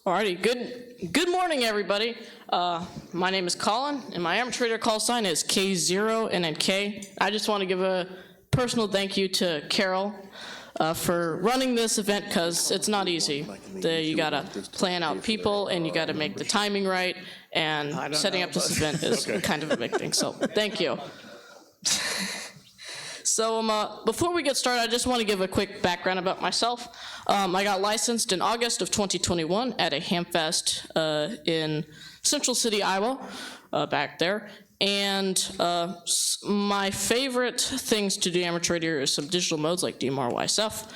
Alrighty, good morning, everybody. My name is Collin, and my amateur call sign is K0 and then K. I just want to give a personal thank you to Carol for running this event, because it's not easy. You gotta plan out people, and you gotta make the timing right, and setting up this event is kind of a big thing, so thank you. So before we get started, I just want to give a quick background about myself. I got licensed in August of 2021 at a Hamfest in Central City, Iowa, back there. And my favorite things to do amateur radio is some digital modes like DMR YSF,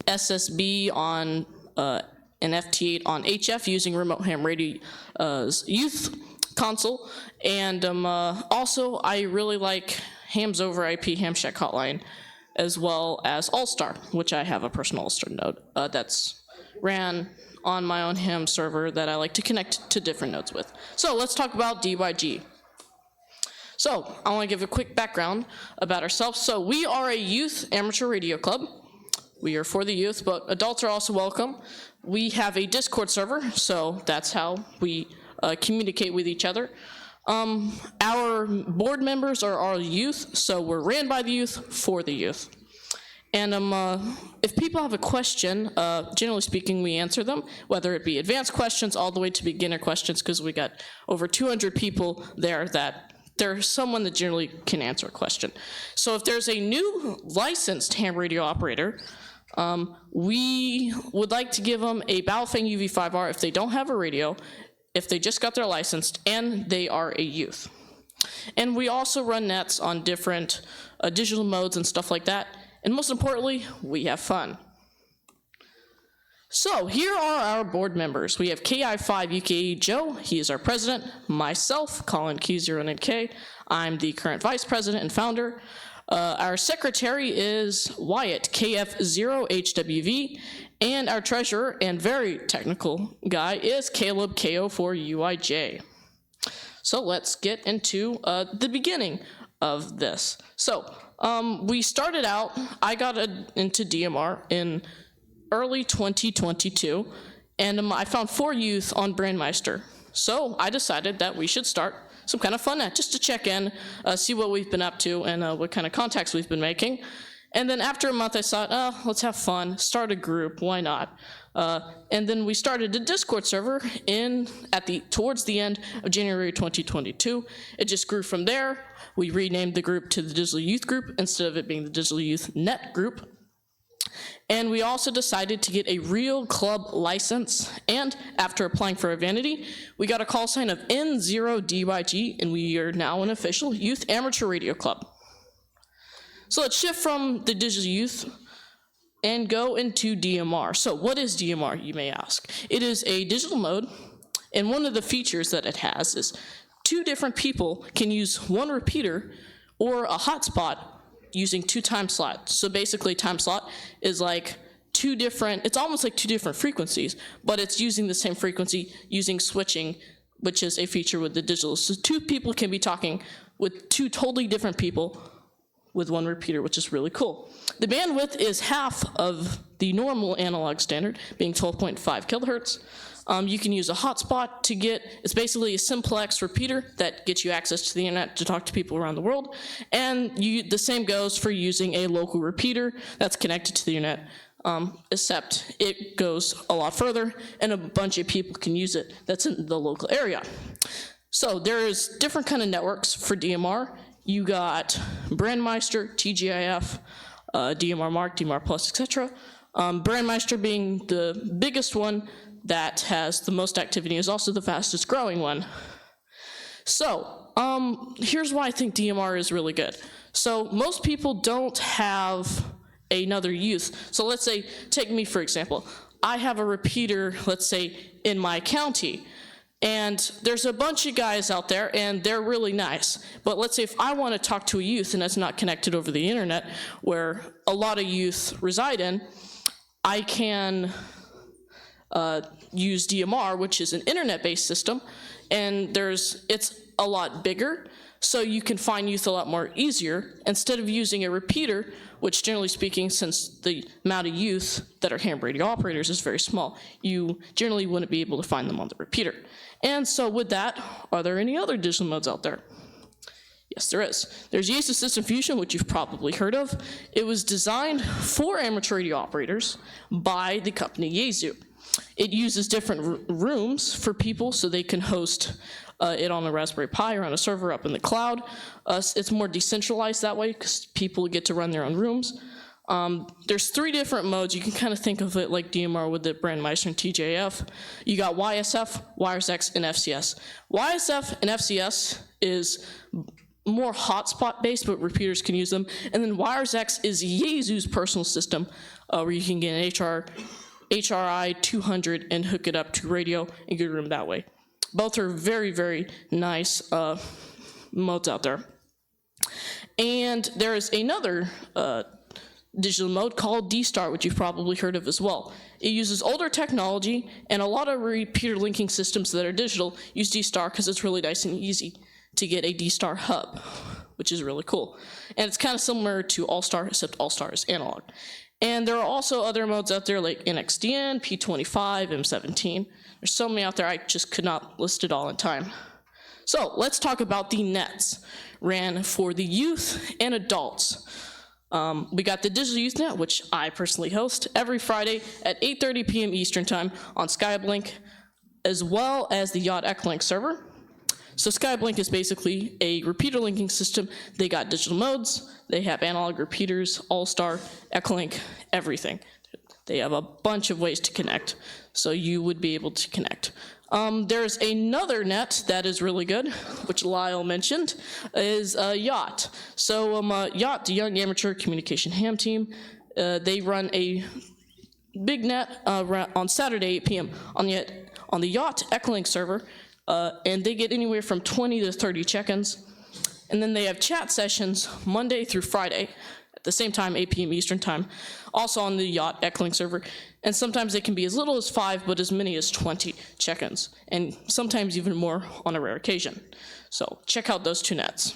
SSB on an FT8 on HF using remote ham radio's youth console. And also, I really like hams over IP ham shack hotline, as well as All-Star, which I have a personal All-Star node that's ran on my own ham server that I like to connect to different nodes with. So let's talk about DYG. So I want to give a quick background about ourselves. So we are a youth amateur radio club. We are for the youth, but adults are also welcome. We have a Discord server, so that's how we communicate with each other. Our board members are all youth, so we're ran by the youth, for the youth. And if people have a question, generally speaking, we answer them, whether it be advanced questions all the way to beginner questions, because we got over 200 people there that there's someone that generally can answer a question. So if there's a new licensed ham radio operator, we would like to give them a Battlefield UV5R if they don't have a radio, if they just got their license, and they are a youth. And we also run nets on different digital modes and stuff like that. And most importantly, we have fun. So here are our board members. We have KI5 UKE Joe, he is our president. Myself, Collin K0NK, I'm the current vice president and founder. Our secretary is Wyatt, KF0HWV, and our treasurer and very technical guy is Caleb, KO4UIJ. So let's get into the beginning of this. So we started out, I got into DMR in early 2022, and I found 4 youth on Brandmeister. So I decided that we should start some kind of fun net just to check in, see what we've been up to, and what kind of contacts we've been making. And then after a month, I thought, let's have fun, start a group, why not? And then we started a Discord server towards the end of January 2022. It just grew from there. We renamed the group to the Digital Youth Group instead of it being the Digital Youth Net Group. And we also decided to get a real club license, and after applying for a vanity, we got a call sign of N0DYG, and we are now an official youth amateur radio club. So let's shift from the digital youth and go into DMR. So what is DMR, you may ask? It is a digital mode, and one of the features that it has is 2 different people can use one repeater or a hotspot using 2 time slots. So basically time slot is like 2 different, it's almost like 2 different frequencies, but it's using the same frequency using switching, which is a feature with the digital. So 2 people can be talking with 2 totally different people with 1 repeater, which is really cool. The bandwidth is half of the normal analog standard, being 12.5 kilohertz. You can use a hotspot to it's basically a simplex repeater that gets you access to the internet to talk to people around the world. And the same goes for using a local repeater that's connected to the internet, except it goes a lot further and a bunch of people can use it that's in the local area. So there's different kind of networks for DMR. You got Brandmeister, TGIF, DMR Mark, DMR Plus, etc. Brandmeister being the biggest one that has the most activity, is also the fastest growing one. So here's why I think DMR is really good. So most people don't have another youth. So let's say, take me for example. I have a repeater, let's say, in my county. And there's a bunch of guys out there, and they're really nice. But let's say if I want to talk to a youth, and that's not connected over the internet, where a lot of youth reside in, I can use DMR, which is an internet-based system, and it's a lot bigger, so you can find youth a lot more easier. Instead of using a repeater, which generally speaking, since the amount of youth that are ham radio operators is very small, you generally wouldn't be able to find them on the repeater. And so with that, are there any other digital modes out there? Yes, there is. There's Yaesu System Fusion, which you've probably heard of. It was designed for amateur radio operators by the company Yaesu. It uses different rooms for people so they can host it on a Raspberry Pi or on a server up in the cloud. It's more decentralized that way because people get to run their own rooms. There's 3 different modes. You can kind of think of it like DMR with the Brandmeister and TJF. You got YSF, WiresX, and FCS. YSF and FCS is more hotspot based, but repeaters can use them. And then WiresX is Yaesu's personal system where you can get an HRI 200 and hook it up to radio and get a room that way. Both are very, very nice modes out there. And there is another digital mode called DStar, which you've probably heard of as well. It uses older technology, and a lot of repeater linking systems that are digital use DStar because it's really nice and easy to get a DStar hub, which is really cool. And it's kind of similar to All-Star, except All-Star is analog. And there are also other modes out there like NXDN, P25, M17. There's so many out there, I just could not list it all in time. So let's talk about the nets ran for the youth and adults. We got the Digital Youth Net, which I personally host every Friday at 8:30 p.m. Eastern Time on Skyblink, as well as the Yacht Echolink server. So Skyblink is basically a repeater linking system. They got digital modes, they have analog repeaters, All-Star, Echolink, everything. They have a bunch of ways to connect, so you would be able to connect. There's another net that is really good, which Lyle mentioned, is Yacht. So Yacht, the Young Amateur Communication Ham Team, they run a big net on Saturday, 8 p.m. on the Yacht Echolink server, and they get anywhere from 20 to 30 check-ins. And then they have chat sessions Monday through Friday at the same time, 8 p.m. Eastern Time, also on the Yacht Echolink server. And sometimes they can be as little as 5, but as many as 20 check-ins, and sometimes even more on a rare occasion. So check out those 2 nets.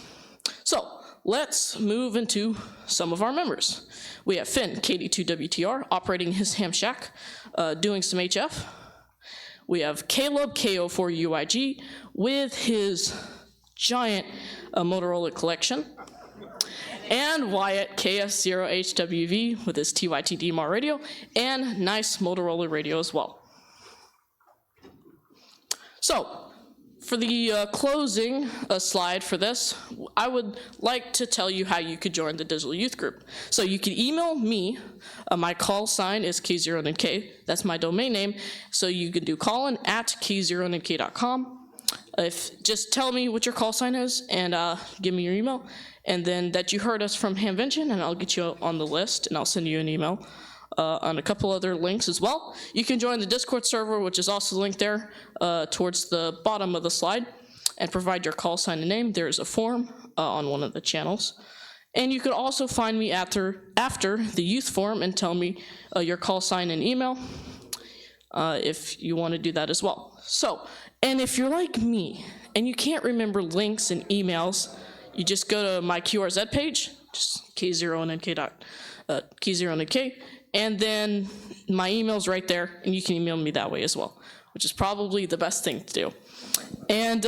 So let's move into some of our members. We have Finn, KD2WTR, operating his ham shack, doing some HF. We have Caleb, KO4UIG, with his giant Motorola collection. And Wyatt, KS0HWV, with his TYT DMR radio, and nice Motorola radio as well. So, for the closing slide for this, I would like to tell you how you could join the Digital Youth Group. So you can email me. My call sign is K0NK. That's my domain name. So you can do Collin at K0NK.com. Just tell me what your call sign is and give me your email. And then that you heard us from Hamvention, and I'll get you on the list, and I'll send you an email on a couple other links as well. You can join the Discord server, which is also linked there towards the bottom of the slide, and provide your call sign and name. There's a form on one of the channels. And you could also find me after the youth forum and tell me your call sign and email if you want to do that as well. So, and if you're like me and you can't remember links and emails, you just go to my QRZ page, just K0NK, and then my email's right there, and you can email me that way as well, which is probably the best thing to do. And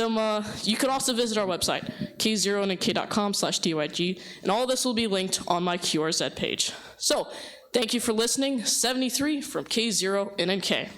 you can also visit our website, K0NK.com/DYG, and all this will be linked on my QRZ page. So, thank you for listening. 73 from K0NK.